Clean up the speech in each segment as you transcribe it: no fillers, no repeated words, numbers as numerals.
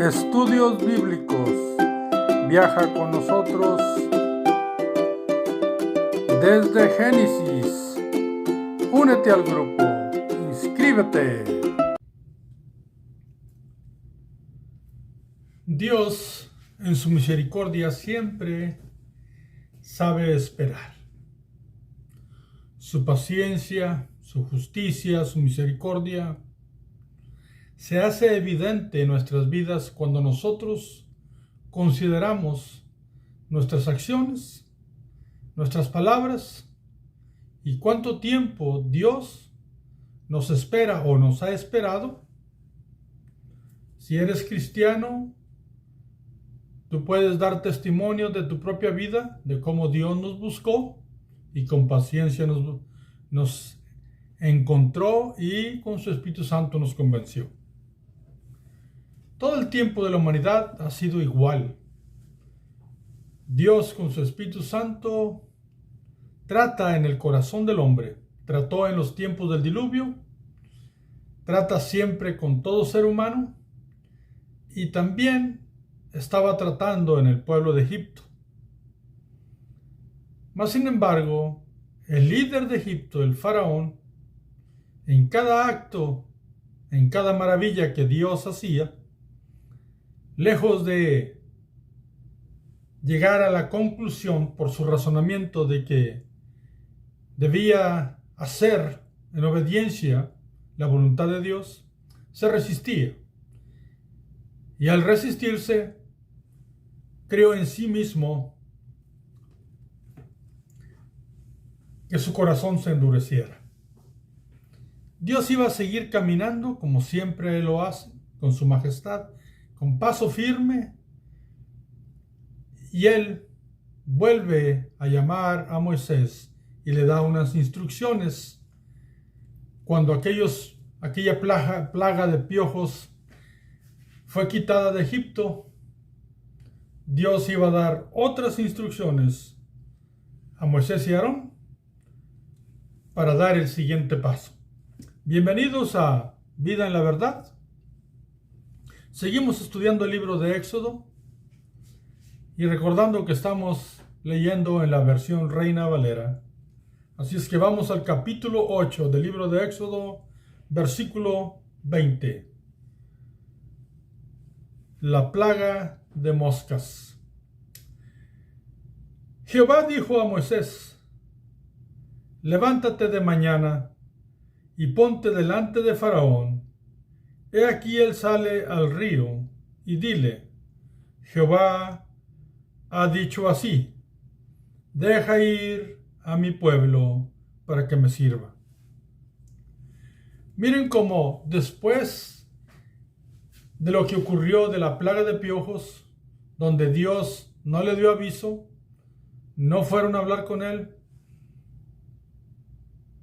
Estudios Bíblicos. Viaja con nosotros desde Génesis. Únete al grupo. Inscríbete. Dios, en su misericordia, siempre sabe esperar. Su paciencia, su justicia, su misericordia se hace evidente en nuestras vidas cuando nosotros consideramos nuestras acciones, nuestras palabras y cuánto tiempo Dios nos espera o nos ha esperado. Si eres cristiano, tú puedes dar testimonio de tu propia vida, de cómo Dios nos buscó y con paciencia nos encontró y con su Espíritu Santo nos convenció. Todo el tiempo de la humanidad ha sido igual. Dios con su Espíritu Santo trata en el corazón del hombre, trató en los tiempos del diluvio, trata siempre con todo ser humano y también estaba tratando en el pueblo de Egipto. Mas sin embargo, el líder de Egipto, el faraón, en cada acto, en cada maravilla que Dios hacía, lejos de llegar a la conclusión por su razonamiento de que debía hacer en obediencia la voluntad de Dios, se resistía. Y al resistirse, creó en sí mismo que su corazón se endureciera. Dios iba a seguir caminando como siempre lo hace, con su majestad, con paso firme, y él vuelve a llamar a Moisés y le da unas instrucciones. Cuando aquella plaga de piojos fue quitada de Egipto, Dios iba a dar otras instrucciones a Moisés y Aarón para dar el siguiente paso. Bienvenidos a Vida en la Verdad. Seguimos estudiando el libro de Éxodo y recordando que estamos leyendo en la versión Reina Valera. Así es que vamos al capítulo 8 del libro de Éxodo, versículo 20. La plaga de moscas. Jehová dijo a Moisés: levántate de mañana y ponte delante de Faraón. He aquí él sale al río, y dile: Jehová ha dicho así: deja ir a mi pueblo para que me sirva. Miren cómo después de lo que ocurrió de la plaga de piojos, donde Dios no le dio aviso, no fueron a hablar con él,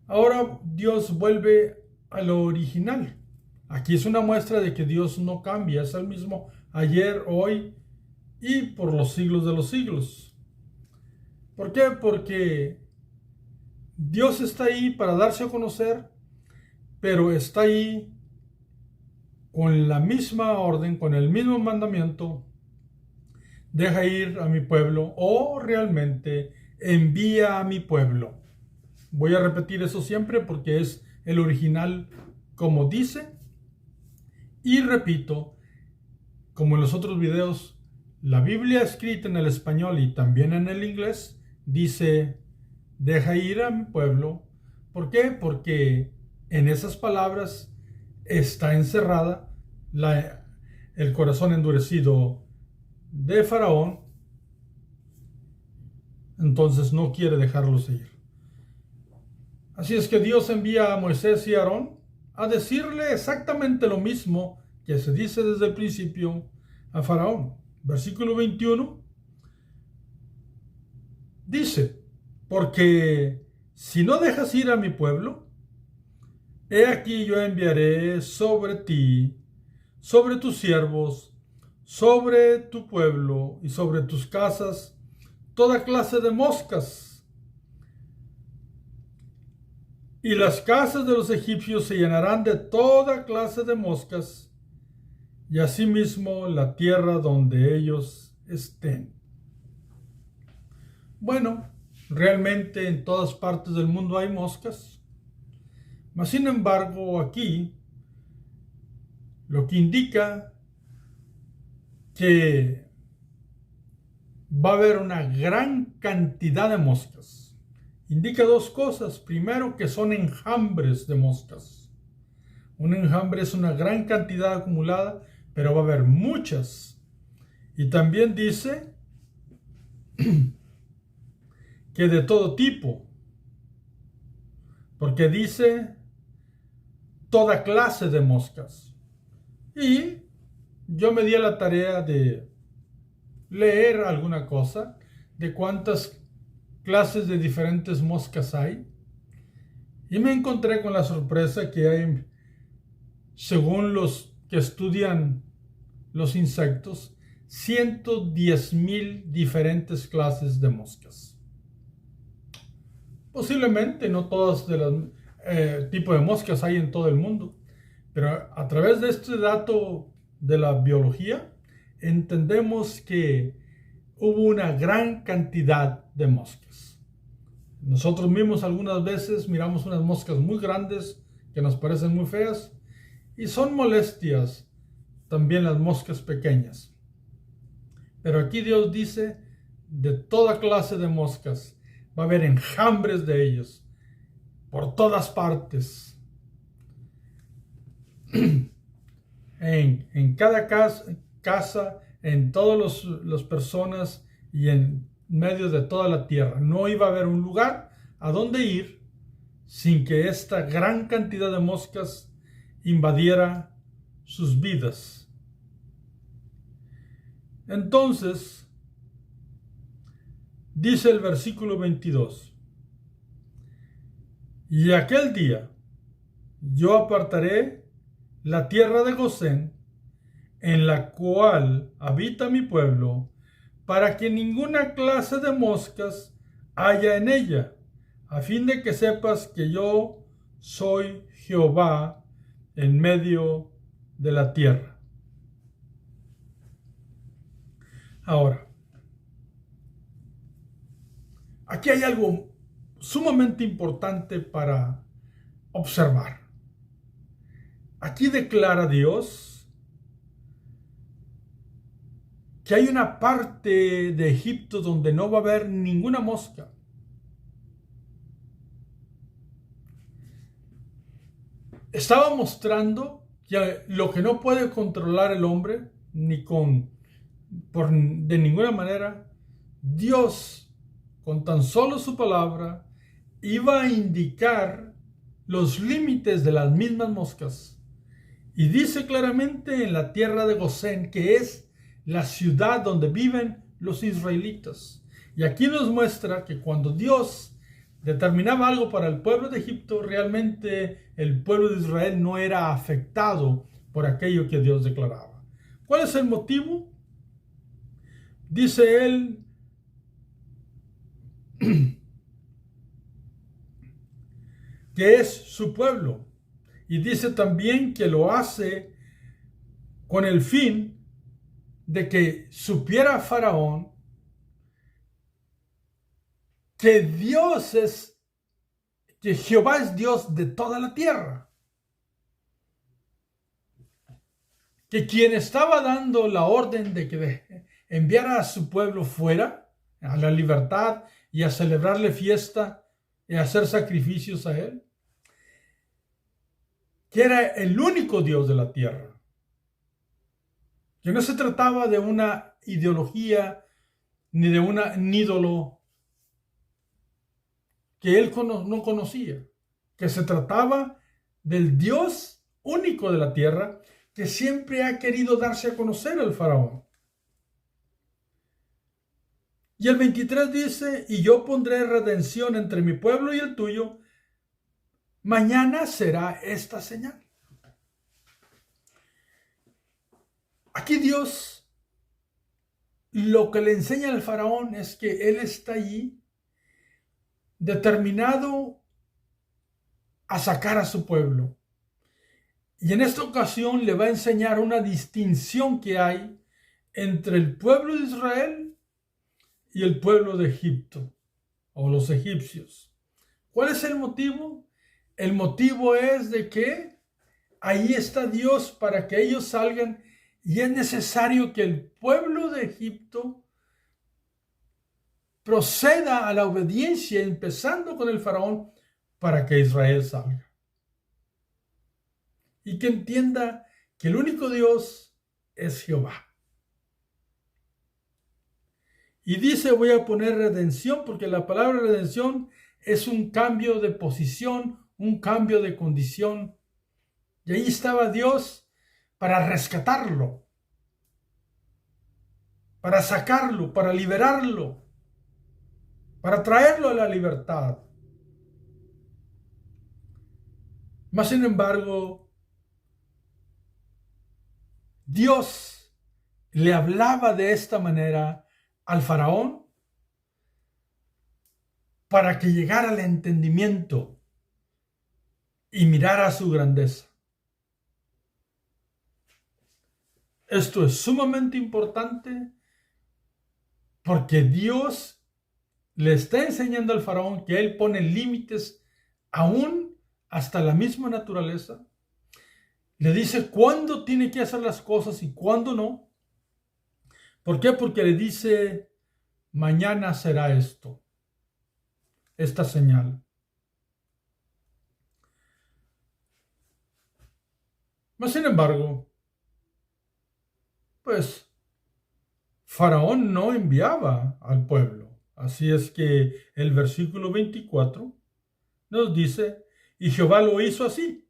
ahora Dios vuelve a lo original. Aquí es una muestra de que Dios no cambia, es el mismo ayer, hoy y por los siglos de los siglos. ¿Por qué? Porque Dios está ahí para darse a conocer, pero está ahí con la misma orden, con el mismo mandamiento: deja ir a mi pueblo, o realmente envía a mi pueblo. Voy a repetir eso siempre porque es el original como dice. Y repito, como en los otros videos, la Biblia escrita en el español y también en el inglés dice: deja ir a mi pueblo. ¿Por qué? Porque en esas palabras está encerrada el corazón endurecido de Faraón. Entonces no quiere dejarlos ir. Así es que Dios envía a Moisés y a Aarón a decirle exactamente lo mismo que se dice desde el principio a Faraón. Versículo 21 dice: porque si no dejas ir a mi pueblo, he aquí yo enviaré sobre ti, sobre tus siervos, sobre tu pueblo y sobre tus casas toda clase de moscas. Y las casas de los egipcios se llenarán de toda clase de moscas, y asimismo la tierra donde ellos estén. Bueno, realmente en todas partes del mundo hay moscas, mas sin embargo aquí lo que indica que va a haber una gran cantidad de moscas. Indica dos cosas. Primero, que son enjambres de moscas. Un enjambre es una gran cantidad acumulada, pero va a haber muchas. Y también dice que de todo tipo, porque dice toda clase de moscas. Y yo me di a la tarea de leer alguna cosa de cuántas clases de diferentes moscas hay. Y me encontré con la sorpresa que hay, según los que estudian los insectos, 110,000 diferentes clases de moscas. Posiblemente no todas de los tipos de moscas hay en todo el mundo, pero a través de este dato de la biología, entendemos que hubo una gran cantidad de moscas. Nosotros mismos algunas veces miramos unas moscas muy grandes que nos parecen muy feas y son molestias también las moscas pequeñas. Pero aquí Dios dice de toda clase de moscas, va a haber enjambres de ellos por todas partes. En cada casa, en todas las personas y en medio de toda la tierra. No iba a haber un lugar a donde ir sin que esta gran cantidad de moscas invadiera sus vidas. Entonces, dice el versículo 22, y aquel día yo apartaré la tierra de Gosén, en la cual habita mi pueblo, para que ninguna clase de moscas haya en ella, a fin de que sepas que yo soy Jehová en medio de la tierra. Ahora, aquí hay algo sumamente importante para observar. Aquí declara Dios que hay una parte de Egipto donde no va a haber ninguna mosca. Estaba mostrando que lo que no puede controlar el hombre, de ninguna manera, Dios, con tan solo su palabra, iba a indicar los límites de las mismas moscas. Y dice claramente en la tierra de Gosén, que es la ciudad donde viven los israelitas. Y aquí nos muestra que cuando Dios determinaba algo para el pueblo de Egipto, realmente el pueblo de Israel no era afectado por aquello que Dios declaraba. ¿Cuál es el motivo? Dice él, que es su pueblo. Y dice también que lo hace con el fin de que supiera Faraón que que Jehová es Dios de toda la tierra. Que quien estaba dando la orden de que enviara a su pueblo fuera, a la libertad y a celebrarle fiesta y a hacer sacrificios a él, que era el único Dios de la tierra. Que no se trataba de una ideología ni de un ídolo que él no conocía, que se trataba del Dios único de la tierra que siempre ha querido darse a conocer al faraón. Y el 23 dice, y yo pondré redención entre mi pueblo y el tuyo, mañana será esta señal. Aquí Dios lo que le enseña al faraón es que él está allí determinado a sacar a su pueblo. Y en esta ocasión le va a enseñar una distinción que hay entre el pueblo de Israel y el pueblo de Egipto, o los egipcios. ¿Cuál es el motivo? El motivo es de que ahí está Dios para que ellos salgan, y es necesario que el pueblo de Egipto proceda a la obediencia, empezando con el faraón, para que Israel salga. Y que entienda que el único Dios es Jehová. Y dice, voy a poner redención, porque la palabra redención es un cambio de posición, un cambio de condición. Y ahí estaba Dios para rescatarlo, para sacarlo, para liberarlo, para traerlo a la libertad. Mas, sin embargo, Dios le hablaba de esta manera al faraón para que llegara al entendimiento y mirara su grandeza. Esto es sumamente importante porque Dios le está enseñando al faraón que él pone límites aún hasta la misma naturaleza. Le dice cuándo tiene que hacer las cosas y cuándo no. ¿Por qué? Porque le dice, mañana será esto, esta señal. Mas, sin embargo, pues Faraón no enviaba al pueblo. Así es que el versículo 24 nos dice, y Jehová lo hizo así.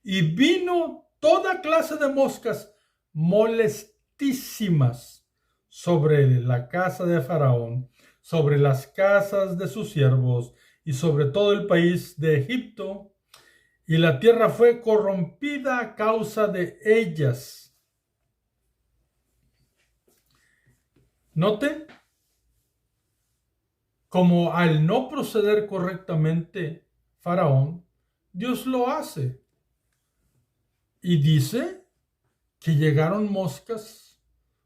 Y vino toda clase de moscas molestísimas sobre la casa de Faraón, sobre las casas de sus siervos y sobre todo el país de Egipto, y la tierra fue corrompida a causa de ellas. Noten como al no proceder correctamente Faraón, Dios lo hace. Y dice que llegaron moscas,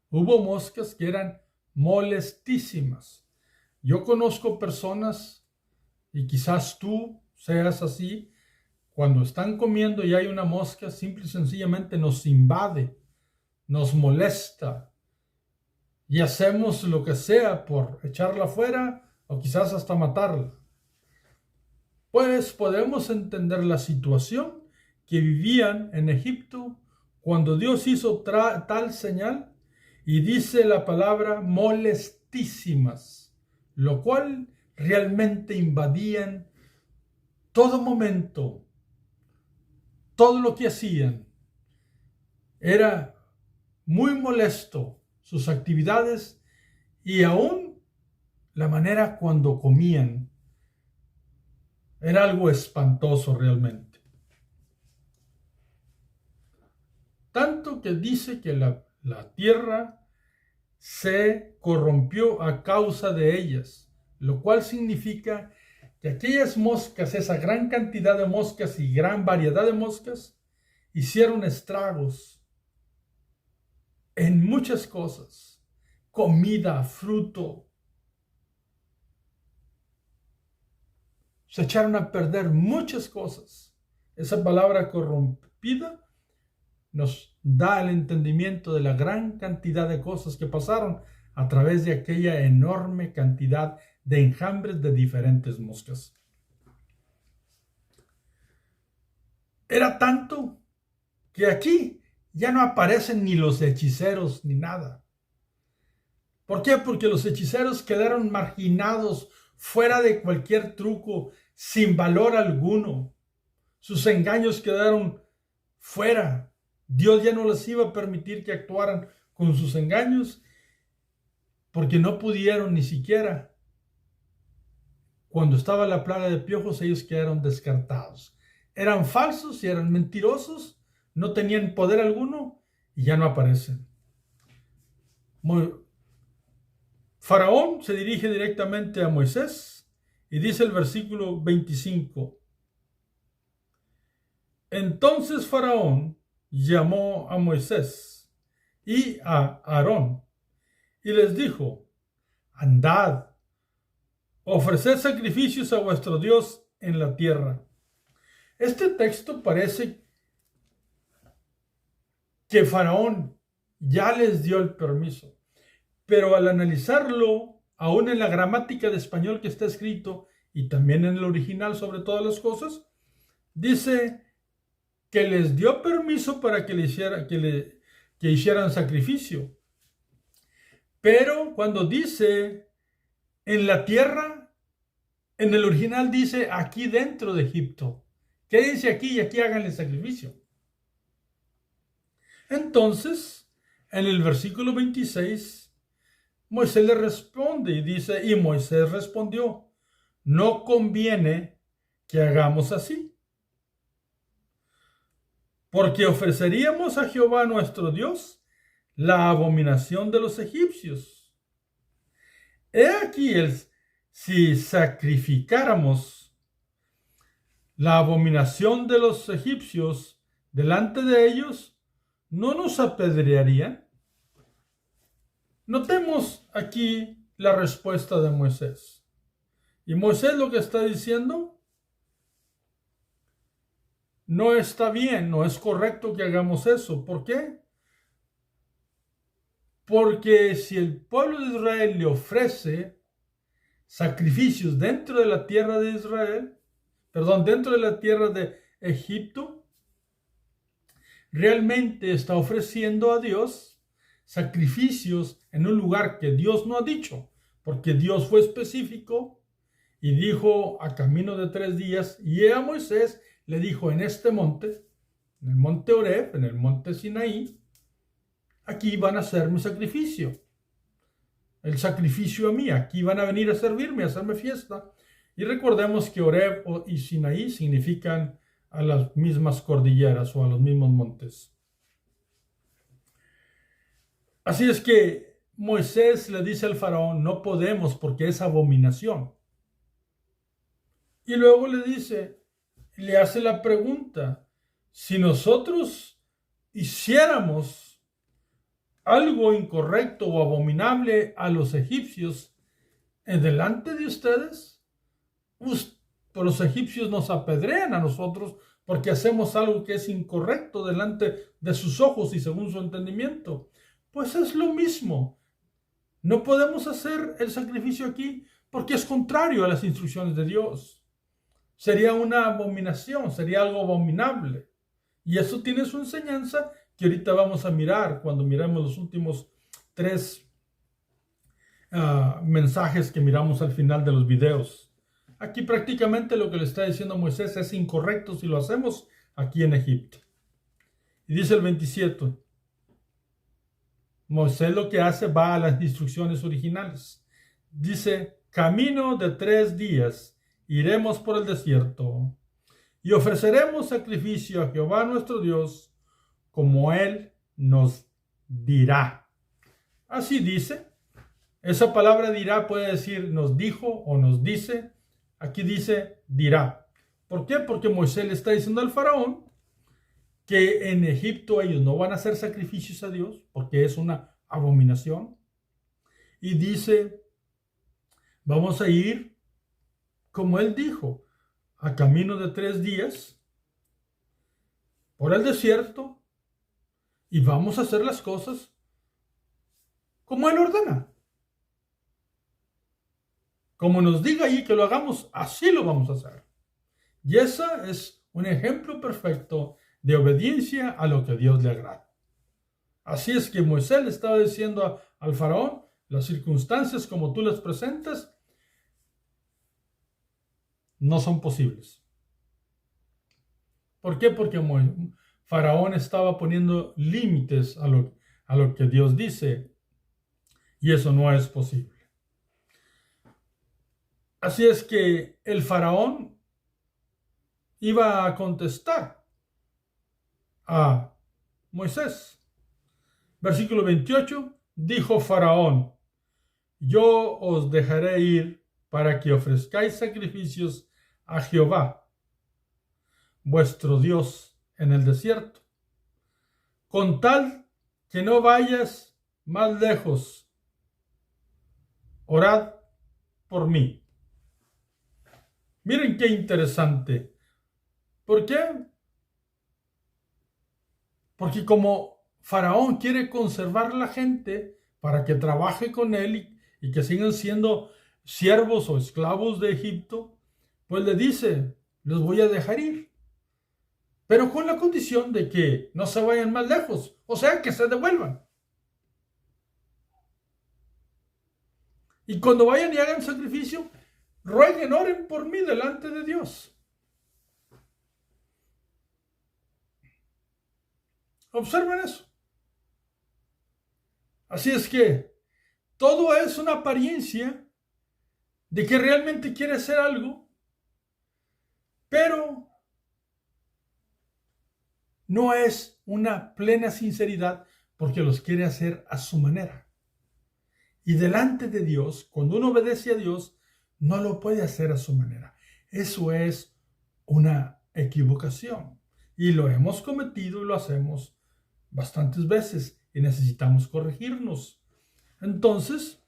hubo moscas que eran molestísimas. Yo conozco personas, y quizás tú seas así, cuando están comiendo y hay una mosca, simple y sencillamente nos invade, nos molesta, y hacemos lo que sea por echarla fuera o quizás hasta matarla. Pues podemos entender la situación que vivían en Egipto cuando Dios hizo tal señal, y dice la palabra molestísimas, lo cual realmente invadían todo momento, todo lo que hacían. Era muy molesto sus actividades y aún la manera cuando comían. Era algo espantoso realmente. Tanto que dice que la tierra se corrompió a causa de ellas, lo cual significa que aquellas moscas, esa gran cantidad de moscas y gran variedad de moscas, hicieron estragos en muchas cosas, comida, fruto. Se echaron a perder muchas cosas. Esa palabra corrompida nos da el entendimiento de la gran cantidad de cosas que pasaron a través de aquella enorme cantidad de enjambres de diferentes moscas. Era tanto que aquí ya no aparecen ni los hechiceros ni nada. ¿Por qué? Porque los hechiceros quedaron marginados, fuera de cualquier truco, sin valor alguno. Sus engaños quedaron fuera. Dios ya no les iba a permitir que actuaran con sus engaños, porque no pudieron ni siquiera. Cuando estaba la plaga de piojos, ellos quedaron descartados. Eran falsos y eran mentirosos, no tenían poder alguno y ya no aparecen. Faraón se dirige directamente a Moisés y dice el versículo 25: Entonces Faraón llamó a Moisés y a Aarón y les dijo: andad, ofreced sacrificios a vuestro Dios en la tierra. Este texto parece que Faraón ya les dio el permiso, pero al analizarlo, aún en la gramática de español que está escrito y también en el original sobre todas las cosas, dice que les dio permiso para que hicieran sacrificio. Pero cuando dice en la tierra, en el original dice aquí dentro de Egipto. Quédense aquí y aquí háganle sacrificio. Entonces, en el versículo 26, Moisés le responde y dice: y Moisés respondió: no conviene que hagamos así, porque ofreceríamos a Jehová nuestro Dios la abominación de los egipcios. He aquí si sacrificáramos la abominación de los egipcios delante de ellos, ¿no nos apedrearían? Notemos aquí la respuesta de Moisés. Y Moisés lo que está diciendo: no está bien, no es correcto que hagamos eso. ¿Por qué? Porque si el pueblo de Israel le ofrece sacrificios dentro de la tierra de Israel, dentro de la tierra de Egipto, realmente está ofreciendo a Dios sacrificios en un lugar que Dios no ha dicho, porque Dios fue específico y dijo a camino de 3 días, y a Moisés le dijo: en este monte, en el monte Horeb, en el monte Sinaí, aquí van a hacer mi sacrificio, el sacrificio a mí, aquí van a venir a servirme, a hacerme fiesta. Y recordemos que Horeb y Sinaí significan a las mismas cordilleras o a los mismos montes. Así es que Moisés le dice al faraón: no podemos porque es abominación. Y luego le hace la pregunta: si nosotros hiciéramos algo incorrecto o abominable a los egipcios delante de ustedes, pues los egipcios nos apedrean a nosotros porque hacemos algo que es incorrecto delante de sus ojos y según su entendimiento. Pues es lo mismo. No podemos hacer el sacrificio aquí porque es contrario a las instrucciones de Dios. Sería una abominación, sería algo abominable. Y eso tiene su enseñanza que ahorita vamos a mirar cuando miremos los últimos 3 mensajes que miramos al final de los videos. Aquí prácticamente lo que le está diciendo Moisés es incorrecto si lo hacemos aquí en Egipto. Y dice el 27, Moisés lo que hace va a las instrucciones originales. Dice: camino de 3 días iremos por el desierto y ofreceremos sacrificio a Jehová nuestro Dios como Él nos dirá. Así dice. Esa palabra dirá puede decir nos dijo o nos dice. Aquí dice dirá. ¿Por qué? Porque Moisés le está diciendo al faraón que en Egipto ellos no van a hacer sacrificios a Dios porque es una abominación. Y dice: vamos a ir, como él dijo, a camino de 3 días por el desierto y vamos a hacer las cosas como él ordena. Como nos diga ahí que lo hagamos, así lo vamos a hacer. Y ese es un ejemplo perfecto de obediencia a lo que a Dios le agrada. Así es que Moisés le estaba diciendo al faraón: las circunstancias como tú las presentas no son posibles. ¿Por qué? Porque faraón estaba poniendo límites a lo que Dios dice, y eso no es posible. Así es que el faraón iba a contestar a Moisés. Versículo 28, dijo Faraón: yo os dejaré ir para que ofrezcáis sacrificios a Jehová, vuestro Dios, en el desierto, con tal que no vayas más lejos. Orad por mí. Miren qué interesante. ¿Por qué? Porque como Faraón quiere conservar a la gente para que trabaje con él y que sigan siendo siervos o esclavos de Egipto, pues le dice, los voy a dejar ir, pero con la condición de que no se vayan más lejos, o sea, que se devuelvan. Y cuando vayan y hagan sacrificio, rueguen, oren por mí delante de Dios. Observen eso. Así es que todo es una apariencia de que realmente quiere hacer algo, pero no es una plena sinceridad porque los quiere hacer a su manera. Y delante de Dios, cuando uno obedece a Dios, no lo puede hacer a su manera. Eso es una equivocación. Y lo hemos cometido y lo hacemos bastantes veces y necesitamos corregirnos. Entonces,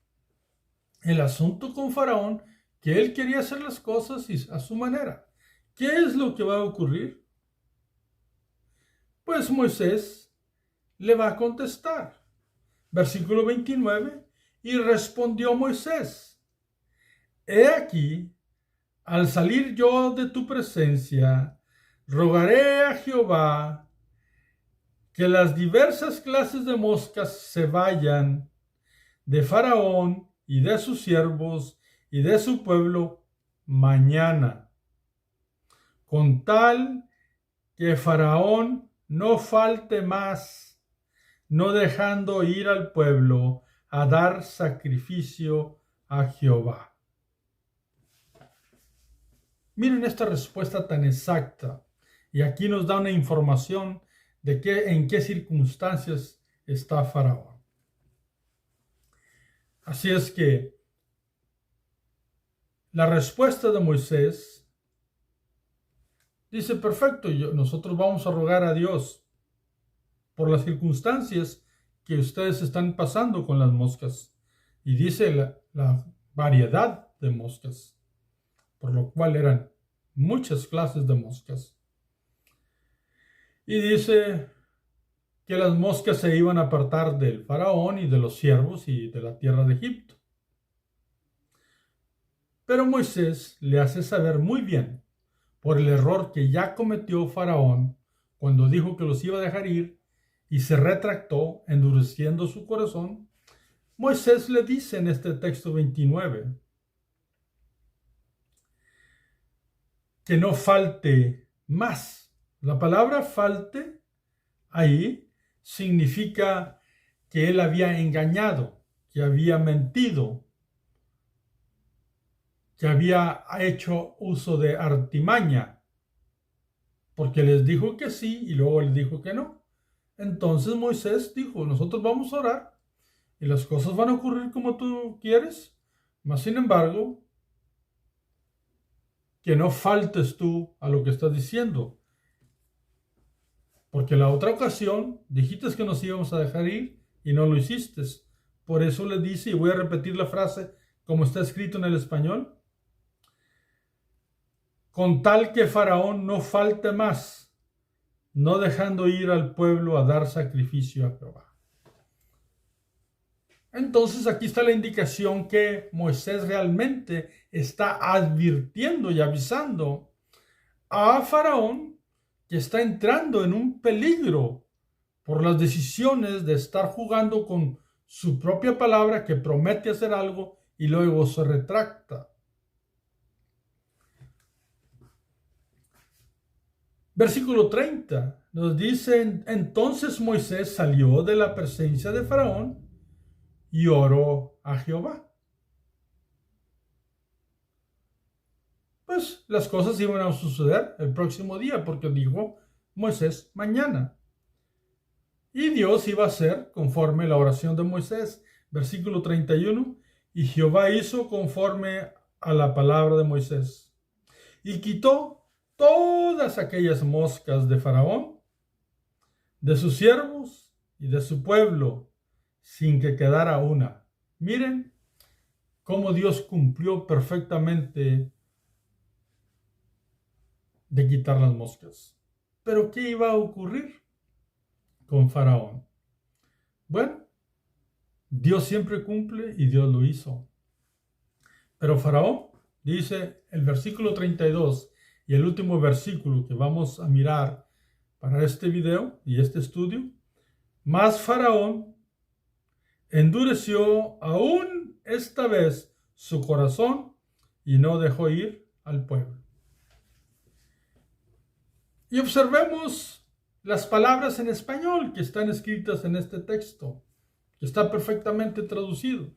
el asunto con Faraón, que él quería hacer las cosas a su manera. ¿Qué es lo que va a ocurrir? Pues Moisés le va a contestar. Versículo 29. Y respondió Moisés: He aquí, al salir yo de tu presencia, rogaré a Jehová que las diversas clases de moscas se vayan de Faraón y de sus siervos y de su pueblo mañana, con tal que Faraón no falte más, no dejando ir al pueblo a dar sacrificio a Jehová. Miren esta respuesta tan exacta, y aquí nos da una información de en qué circunstancias está Faraón. Así es que la respuesta de Moisés dice: perfecto, nosotros vamos a rogar a Dios por las circunstancias que ustedes están pasando con las moscas. Y dice la variedad de moscas, por lo cual eran muchas clases de moscas. Y dice que las moscas se iban a apartar del faraón y de los siervos y de la tierra de Egipto. Pero Moisés le hace saber muy bien, por el error que ya cometió Faraón cuando dijo que los iba a dejar ir y se retractó, endureciendo su corazón. Moisés le dice en este texto 29 que no falte más. La palabra falte ahí significa que él había engañado, que había mentido, que había hecho uso de artimaña, porque les dijo que sí y luego les dijo que no. Entonces Moisés dijo: nosotros vamos a orar y las cosas van a ocurrir como tú quieres, mas sin embargo, que no faltes tú a lo que estás diciendo, porque la otra ocasión dijiste que nos íbamos a dejar ir y no lo hiciste. Por eso le dice, y voy a repetir la frase como está escrito en el español: con tal que Faraón no falte más, no dejando ir al pueblo a dar sacrificio a Jehová. Entonces aquí está la indicación que Moisés realmente está advirtiendo y avisando a Faraón que está entrando en un peligro por las decisiones de estar jugando con su propia palabra, que promete hacer algo y luego se retracta. Versículo 30 nos dice: entonces Moisés salió de la presencia de Faraón y oró a Jehová. Pues las cosas iban a suceder el próximo día, porque dijo Moisés: mañana. Y Dios iba a hacer conforme la oración de Moisés. Versículo 31. Y Jehová hizo conforme a la palabra de Moisés, y quitó todas aquellas moscas de Faraón de sus siervos y de su pueblo, sin que quedara una. Miren cómo Dios cumplió perfectamente de quitar las moscas. Pero ¿qué iba a ocurrir con Faraón? Bueno, Dios siempre cumple y Dios lo hizo. Pero Faraón, dice el versículo 32 y el último versículo que vamos a mirar para este video y este estudio, mas Faraón endureció aún esta vez su corazón y no dejó ir al pueblo. Y observemos las palabras en español que están escritas en este texto, que está perfectamente traducido.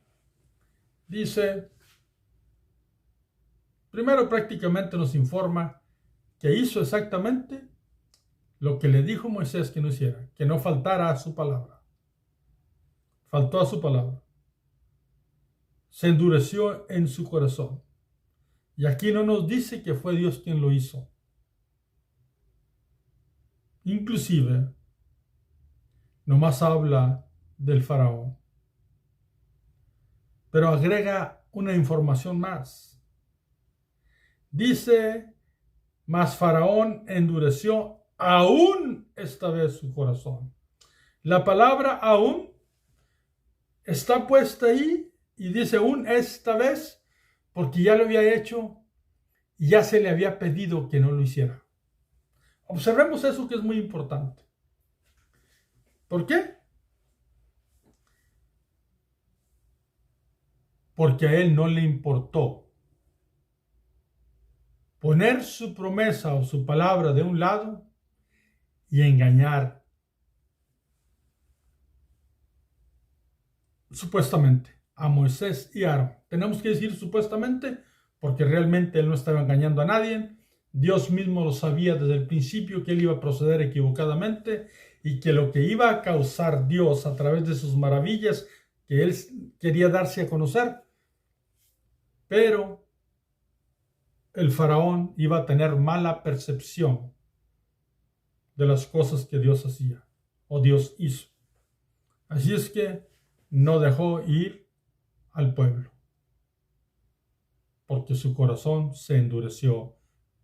Dice, primero prácticamente nos informa que hizo exactamente lo que le dijo Moisés que no hiciera, que no faltara a su palabra. Faltó a su palabra. Se endureció en su corazón. Y aquí no nos dice que fue Dios quien lo hizo. Inclusive, nomás habla del faraón. Pero agrega una información más. Dice, mas Faraón endureció aún esta vez su corazón. La palabra aún está puesta ahí y dice aún esta vez porque ya lo había hecho y ya se le había pedido que no lo hiciera. Observemos eso que es muy importante. ¿Por qué? Porque a él no le importó poner su promesa o su palabra de un lado y engañar supuestamente a Moisés y a Aarón. Tenemos que decir supuestamente porque realmente él no estaba engañando a nadie. Dios mismo lo sabía desde el principio que él iba a proceder equivocadamente y que lo que iba a causar Dios a través de sus maravillas que él quería darse a conocer. Pero el faraón iba a tener mala percepción de las cosas que Dios hacía o Dios hizo. Así es que no dejó ir al pueblo, porque su corazón se endureció,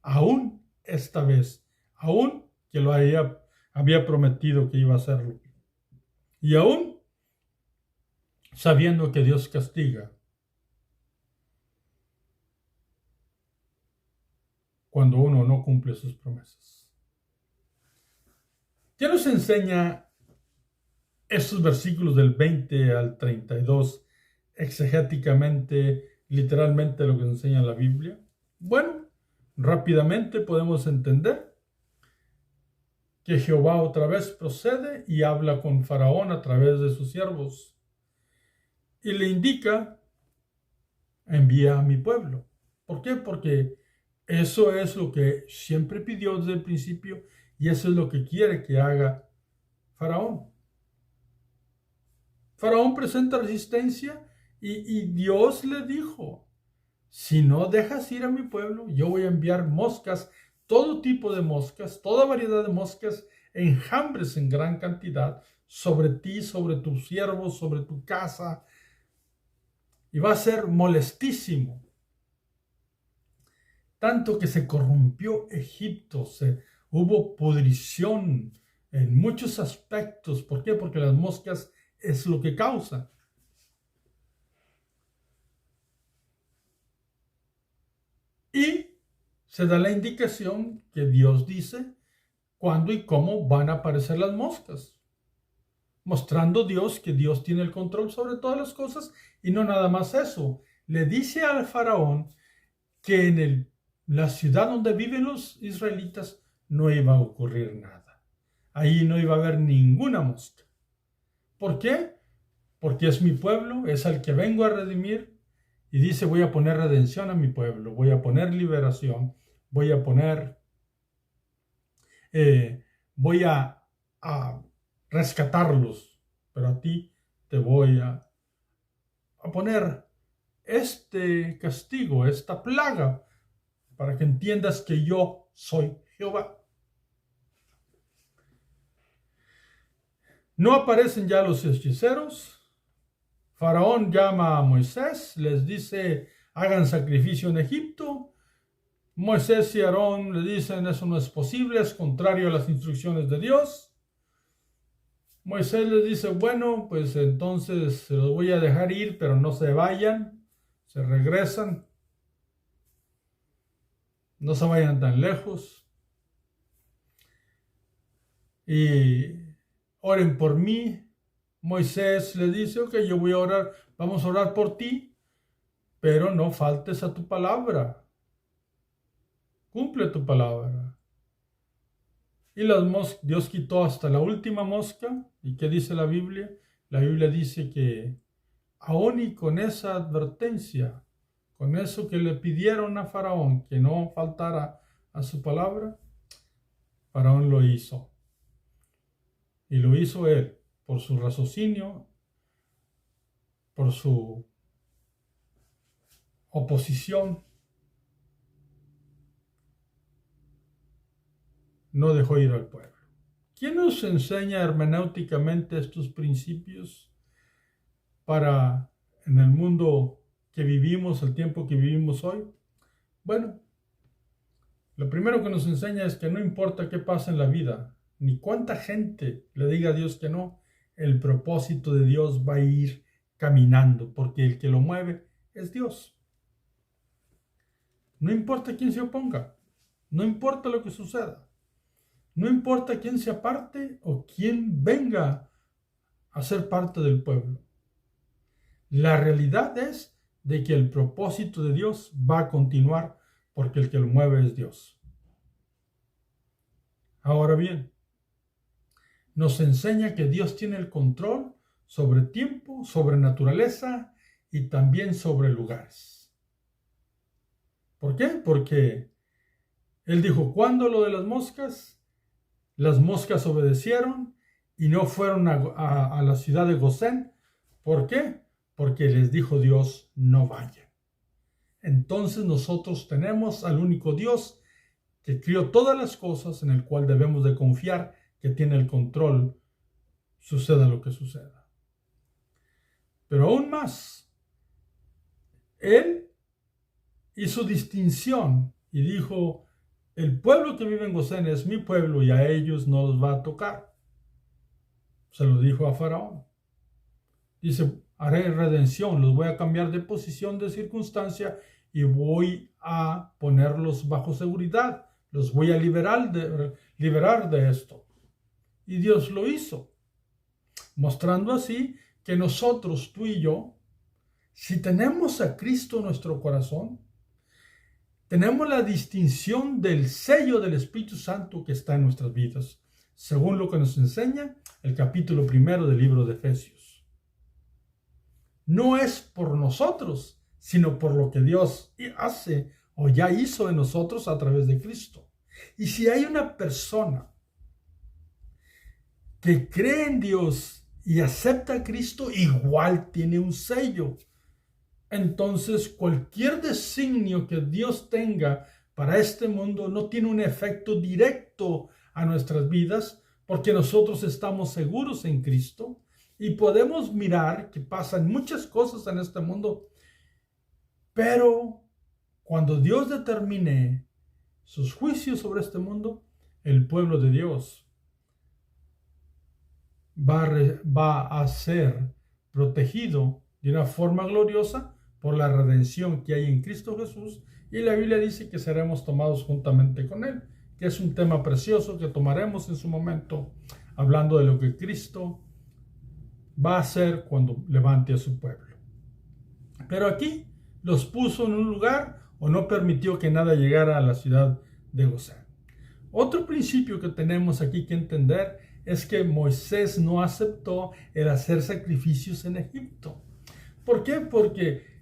aún esta vez, aún que lo había prometido que iba a hacerlo, y aún sabiendo que Dios castiga cuando uno no cumple sus promesas. ¿Qué nos enseña estos versículos del 20 al 32 exegéticamente, literalmente lo que nos enseña la Biblia? Bueno, rápidamente podemos entender que Jehová otra vez procede y habla con Faraón a través de sus siervos y le indica, envía a mi pueblo. ¿Por qué? Porque eso es lo que siempre pidió desde el principio y eso es lo que quiere que haga Faraón. Faraón presenta resistencia y Dios le dijo, si no dejas ir a mi pueblo, yo voy a enviar moscas, todo tipo de moscas, toda variedad de moscas, enjambres en gran cantidad, sobre ti, sobre tus siervos, sobre tu casa, y va a ser molestísimo. Tanto que se corrompió Egipto, hubo pudrición en muchos aspectos. ¿Por qué? Porque las moscas es lo que causa. Y se da la indicación que Dios dice cuándo y cómo van a aparecer las moscas, mostrando Dios que Dios tiene el control sobre todas las cosas y no nada más eso. Le dice al faraón que en la ciudad donde viven los israelitas no iba a ocurrir nada. Ahí no iba a haber ninguna mosca. ¿Por qué? Porque es mi pueblo, es al que vengo a redimir y dice voy a poner redención a mi pueblo, voy a poner liberación, voy a poner, voy a rescatarlos, pero a ti te voy a poner este castigo, esta plaga, para que entiendas que yo soy Jehová. No aparecen ya los hechiceros. Faraón llama a Moisés, les dice, hagan sacrificio en Egipto. Moisés y Aarón le dicen, eso no es posible, es contrario a las instrucciones de Dios. Moisés les dice, bueno, pues entonces se los voy a dejar ir, pero no se vayan, se regresan, no se vayan tan lejos. Y oren por mí. Moisés le dice, ok, yo voy a orar, vamos a orar por ti, pero no faltes a tu palabra. Cumple tu palabra. Y Dios quitó hasta la última mosca. ¿Y qué dice la Biblia? La Biblia dice que aún y con esa advertencia, con eso que le pidieron a Faraón, que no faltara a su palabra, Faraón lo hizo. Y lo hizo él por su raciocinio, por su oposición. No dejó ir al pueblo. ¿Quién nos enseña hermenéuticamente estos principios para en el mundo que vivimos, el tiempo que vivimos hoy? Bueno, lo primero que nos enseña es que no importa qué pasa en la vida, ni cuánta gente le diga a Dios que no, el propósito de Dios va a ir caminando, porque el que lo mueve es Dios. No importa quién se oponga, no importa lo que suceda, no importa quién se aparte o quién venga a ser parte del pueblo. La realidad es de que el propósito de Dios va a continuar porque el que lo mueve es Dios. Ahora bien, nos enseña que Dios tiene el control sobre tiempo, sobre naturaleza y también sobre lugares. ¿Por qué? Porque Él dijo, ¿cuándo lo de las moscas obedecieron y no fueron a la ciudad de Gosén. ¿Por qué? Porque les dijo Dios, no vayan. Entonces nosotros tenemos al único Dios que crió todas las cosas, en el cual debemos de confiar que tiene el control, suceda lo que suceda. Pero aún más, Él hizo distinción y dijo, el pueblo que vive en Gosén es mi pueblo y a ellos no los va a tocar. Se lo dijo a Faraón. Dice, haré redención, los voy a cambiar de posición, de circunstancia y voy a ponerlos bajo seguridad. Los voy a liberar de esto. Y Dios lo hizo, mostrando así que nosotros, tú y yo, si tenemos a Cristo en nuestro corazón, tenemos la distinción del sello del Espíritu Santo que está en nuestras vidas, según lo que nos enseña el capítulo 1 del libro de Efesios. No es por nosotros, sino por lo que Dios hace o ya hizo en nosotros a través de Cristo. Y si hay una persona que cree en Dios y acepta a Cristo, igual tiene un sello. Entonces, cualquier designio que Dios tenga para este mundo no tiene un efecto directo a nuestras vidas, porque nosotros estamos seguros en Cristo y podemos mirar que pasan muchas cosas en este mundo, pero cuando Dios determine sus juicios sobre este mundo, el pueblo de Dios va a ser protegido de una forma gloriosa por la redención que hay en Cristo Jesús, y la Biblia dice que seremos tomados juntamente con Él, que es un tema precioso que tomaremos en su momento, hablando de lo que Cristo va a hacer cuando levante a su pueblo. Pero aquí los puso en un lugar o no permitió que nada llegara a la ciudad de Gosén. Otro principio que tenemos aquí que entender es que Moisés no aceptó el hacer sacrificios en Egipto. ¿Por qué? Porque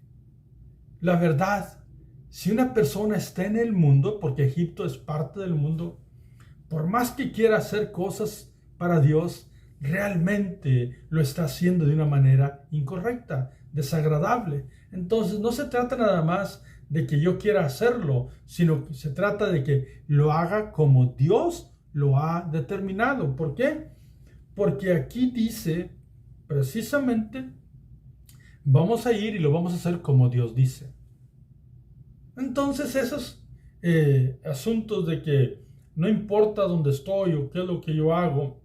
la verdad, si una persona está en el mundo, porque Egipto es parte del mundo, por más que quiera hacer cosas para Dios, realmente lo está haciendo de una manera incorrecta, desagradable. Entonces no se trata nada más de que yo quiera hacerlo, sino que se trata de que lo haga como Dios lo ha determinado. ¿Por qué? Porque aquí dice precisamente, vamos a ir y lo vamos a hacer como Dios dice. Entonces esos asuntos de que no importa dónde estoy o qué es lo que yo hago,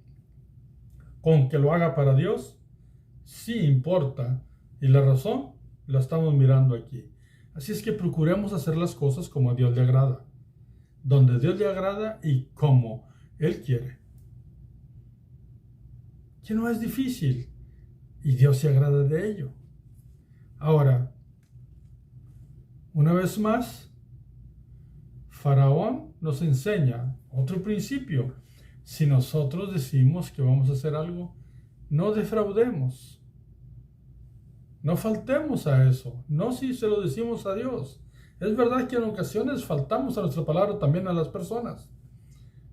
con que lo haga para Dios, sí importa. Y la razón la estamos mirando aquí. Así es que procuremos hacer las cosas como a Dios le agrada, donde Dios le agrada y como Él quiere. Que no es difícil y Dios se agrada de ello. Ahora, una vez más, Faraón nos enseña otro principio. Si nosotros decimos que vamos a hacer algo, no defraudemos. No faltemos a eso. No si se lo decimos a Dios. Es verdad que en ocasiones faltamos a nuestra palabra también a las personas.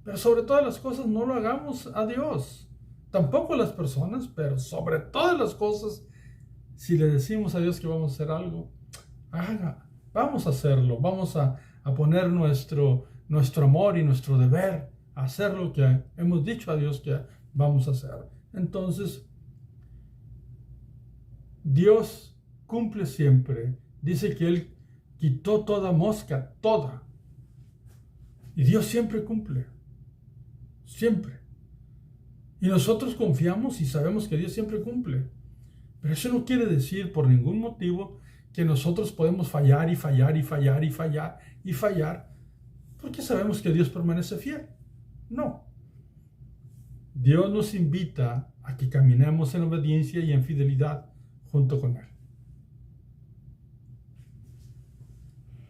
Pero sobre todas las cosas no lo hagamos a Dios. Tampoco a las personas, pero sobre todas las cosas, si le decimos a Dios que vamos a hacer algo, vamos a hacerlo. Vamos a poner nuestro amor y nuestro deber a hacer lo que hemos dicho a Dios que vamos a hacer. Entonces, Dios cumple siempre. Dice que Él quitó toda mosca, toda. Y Dios siempre cumple. Siempre. Y nosotros confiamos y sabemos que Dios siempre cumple. Pero eso no quiere decir por ningún motivo que nosotros podemos fallar y fallar y fallar y fallar y fallar porque sabemos que Dios permanece fiel. No. Dios nos invita a que caminemos en obediencia y en fidelidad junto con Él.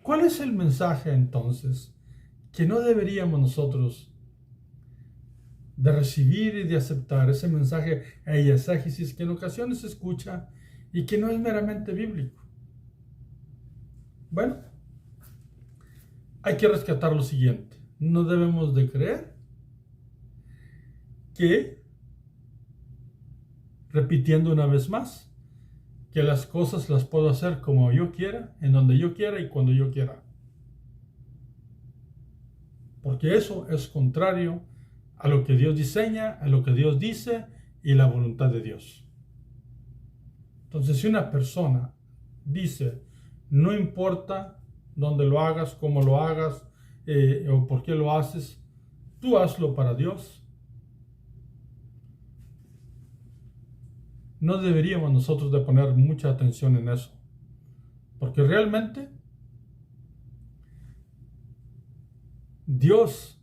¿Cuál es el mensaje entonces que no deberíamos nosotros de recibir y de aceptar? Ese mensaje eisegesis que en ocasiones se escucha y que no es meramente bíblico. Bueno, hay que rescatar lo siguiente. No debemos de creer que, repitiendo una vez más, que las cosas las puedo hacer como yo quiera, en donde yo quiera y cuando yo quiera. Porque eso es contrario a lo que Dios diseña, a lo que Dios dice y la voluntad de Dios. Entonces, si una persona dice, no importa dónde lo hagas, cómo lo hagas o por qué lo haces, tú hazlo para Dios. No deberíamos nosotros de poner mucha atención en eso. Porque realmente Dios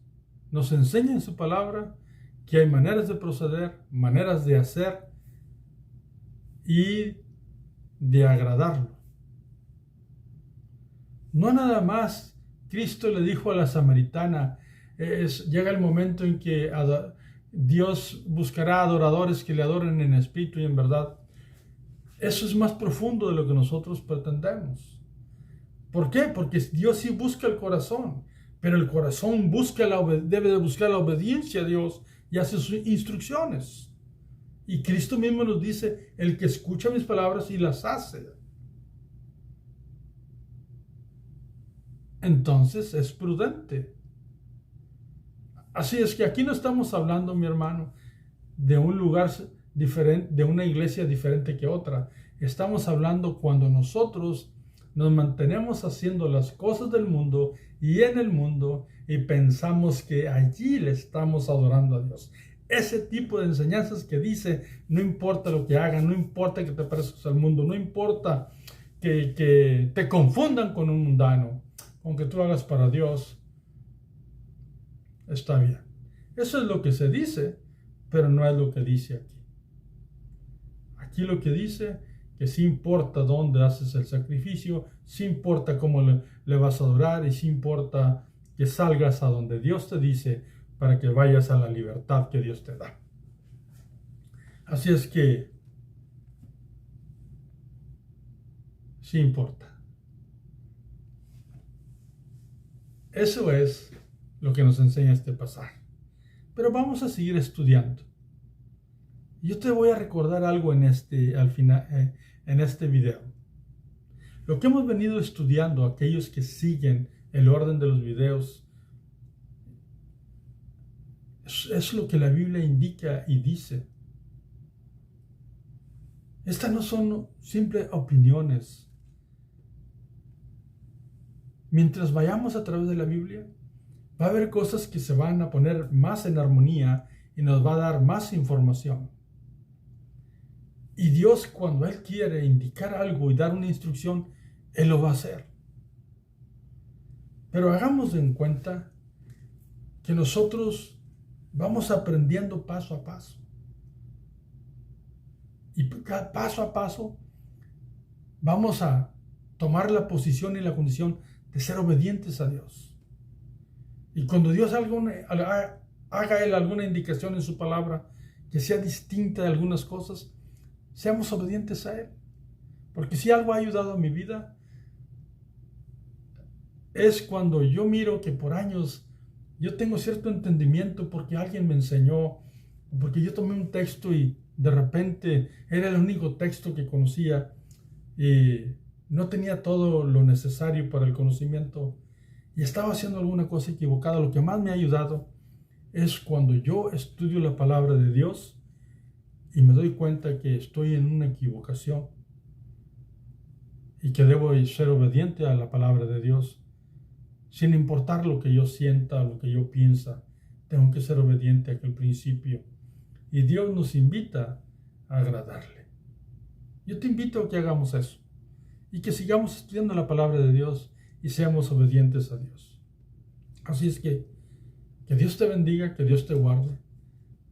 nos enseña en su palabra que hay maneras de proceder, maneras de hacer y de agradarlo. No nada más Cristo le dijo a la samaritana, llega el momento en que Dios buscará adoradores que le adoren en espíritu y en verdad. Eso es más profundo de lo que nosotros pretendemos. ¿Por qué? Porque Dios sí busca el corazón, pero el corazón debe de buscar la obediencia a Dios y a sus instrucciones. Y Cristo mismo nos dice, el que escucha mis palabras y las hace. Entonces es prudente. Así es que aquí no estamos hablando, mi hermano, de un lugar diferente, de una iglesia diferente que otra. Estamos hablando cuando nosotros nos mantenemos haciendo las cosas del mundo y en el mundo y pensamos que allí le estamos adorando a Dios. Ese tipo de enseñanzas que dice, no importa lo que hagan, no importa que te parezcas al mundo, no importa que te confundan con un mundano, con que tú hagas para Dios, está bien. Eso es lo que se dice, pero no es lo que dice aquí. Aquí lo que dice que sí importa dónde haces el sacrificio, sí importa cómo le vas a adorar y sí importa que salgas a donde Dios te dice para que vayas a la libertad que Dios te da. Así es que sí importa. Eso es lo que nos enseña este pasaje. Pero vamos a seguir estudiando. Yo te voy a recordar algo al final, en este video. Lo que hemos venido estudiando, aquellos que siguen el orden de los videos, es lo que la Biblia indica y dice. Estas no son simples opiniones. Mientras vayamos a través de la Biblia, va a haber cosas que se van a poner más en armonía y nos va a dar más información. Y Dios, cuando Él quiere indicar algo y dar una instrucción, Él lo va a hacer. Pero hagamos en cuenta que nosotros vamos aprendiendo paso a paso. Y paso a paso vamos a tomar la posición y la condición de ser obedientes a Dios. Y cuando Dios haga Él alguna indicación en su palabra que sea distinta de algunas cosas, seamos obedientes a Él. Porque si algo ha ayudado a mi vida, es cuando yo miro que por años yo tengo cierto entendimiento porque alguien me enseñó, porque yo tomé un texto y de repente era el único texto que conocía y no tenía todo lo necesario para el conocimiento y estaba haciendo alguna cosa equivocada. Lo que más me ha ayudado es cuando yo estudio la palabra de Dios y me doy cuenta que estoy en una equivocación y que debo ser obediente a la palabra de Dios. Sin importar lo que yo sienta, lo que yo piensa, tengo que ser obediente a aquel principio. Y Dios nos invita a agradarle. Yo te invito a que hagamos eso y que sigamos estudiando la palabra de Dios y seamos obedientes a Dios. Así es que Dios te bendiga, que Dios te guarde.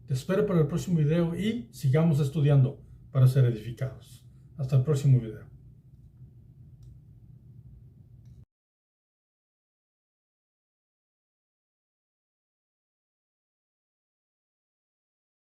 Te espero para el próximo video y sigamos estudiando para ser edificados. Hasta el próximo video.